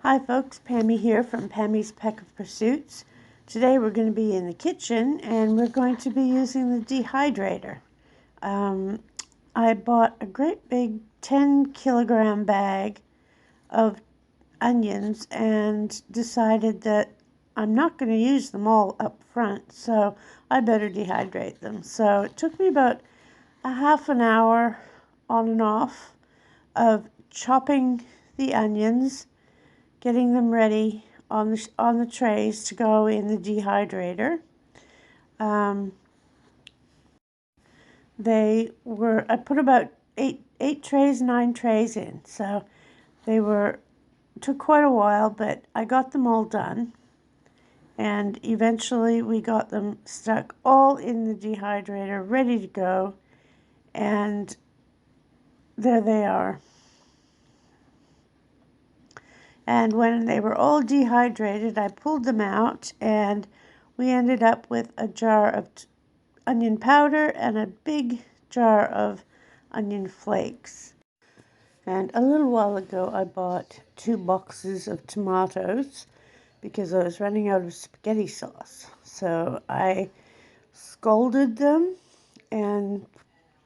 Hi folks, Pammy here from Pammy's Peck of Pursuits. Today we're going to be in the kitchen and we're going to be using the dehydrator. I bought a great big 10-kilogram bag of onions and decided that I'm not going to use them all up front, so I better dehydrate them. So it took me about a half an hour on and off of chopping the onions, getting them ready on the trays to go in the dehydrator. I put about eight trays, 9 trays in, so took quite a while, but I got them all done, and eventually we got them stuck all in the dehydrator, ready to go, and there they are. And when they were all dehydrated, I pulled them out, and we ended up with a jar of onion powder and a big jar of onion flakes. And a little while ago, I bought 2 boxes of tomatoes because I was running out of spaghetti sauce. So I scalded them and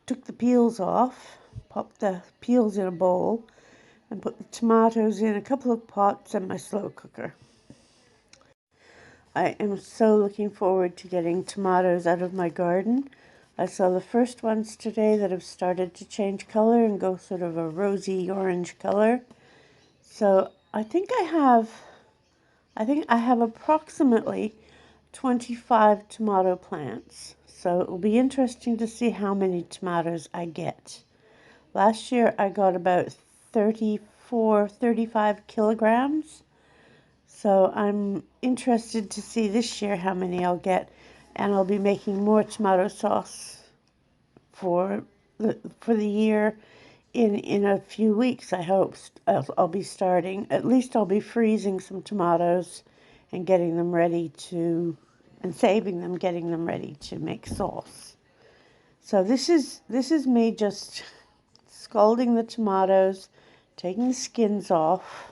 took the peels off, popped the peels in a bowl, and put the tomatoes in a couple of pots and my slow cooker. I am so looking forward to getting tomatoes out of my garden. I saw the first ones today that have started to change color and go sort of a rosy orange color. So I think I have approximately 25 tomato plants. So it will be interesting to see how many tomatoes I get. Last year I got about 35 kilograms. So I'm interested to see this year how many I'll get, and I'll be making more tomato sauce for the year in a few weeks. I hope I'll be starting. At least I'll be freezing some tomatoes and getting them ready and saving them, getting them ready to make sauce. So this is me just scalding the tomatoes, taking the skins off,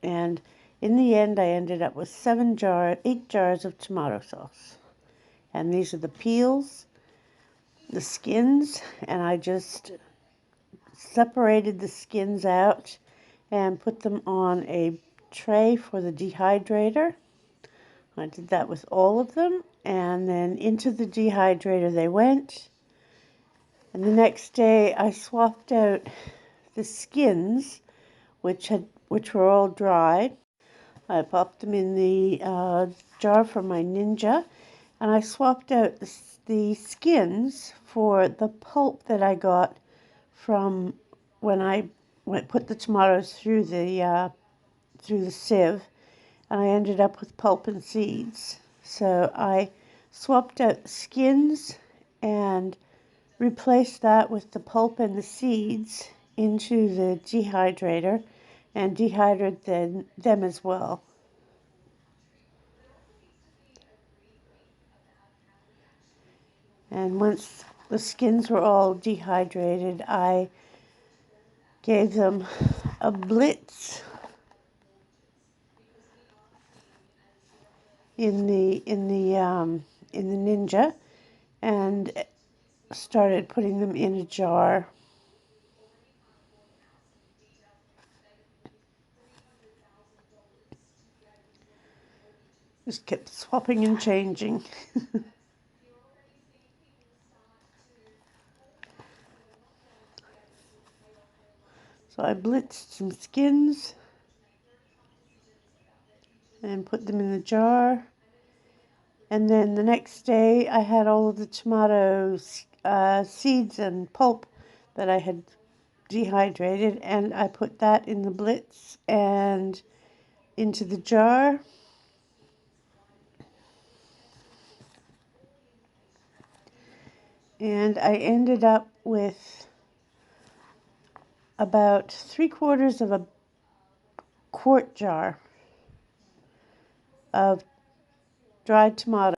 and in the end I ended up with 8 jars of tomato sauce. And these are the peels, the skins, and I just separated the skins out and put them on a tray for the dehydrator. I did that with all of them, and then into the dehydrator they went. And the next day I swapped out the skins, which were all dried. I popped them in the jar for my Ninja, and I swapped out the skins for the pulp that I got from when I put the tomatoes through the sieve, and I ended up with pulp and seeds. So I swapped out the skins and replaced that with the pulp and the seeds into the dehydrator and dehydrated them as well. And once the skins were all dehydrated, I gave them a blitz in the Ninja and started putting them in a jar. Just kept swapping and changing. So I blitzed some skins and put them in the jar. And then the next day I had all of the tomato seeds and pulp that I had dehydrated, and I put that in the blitz and into the jar. And I ended up with about 3/4 of a quart jar of dried tomato.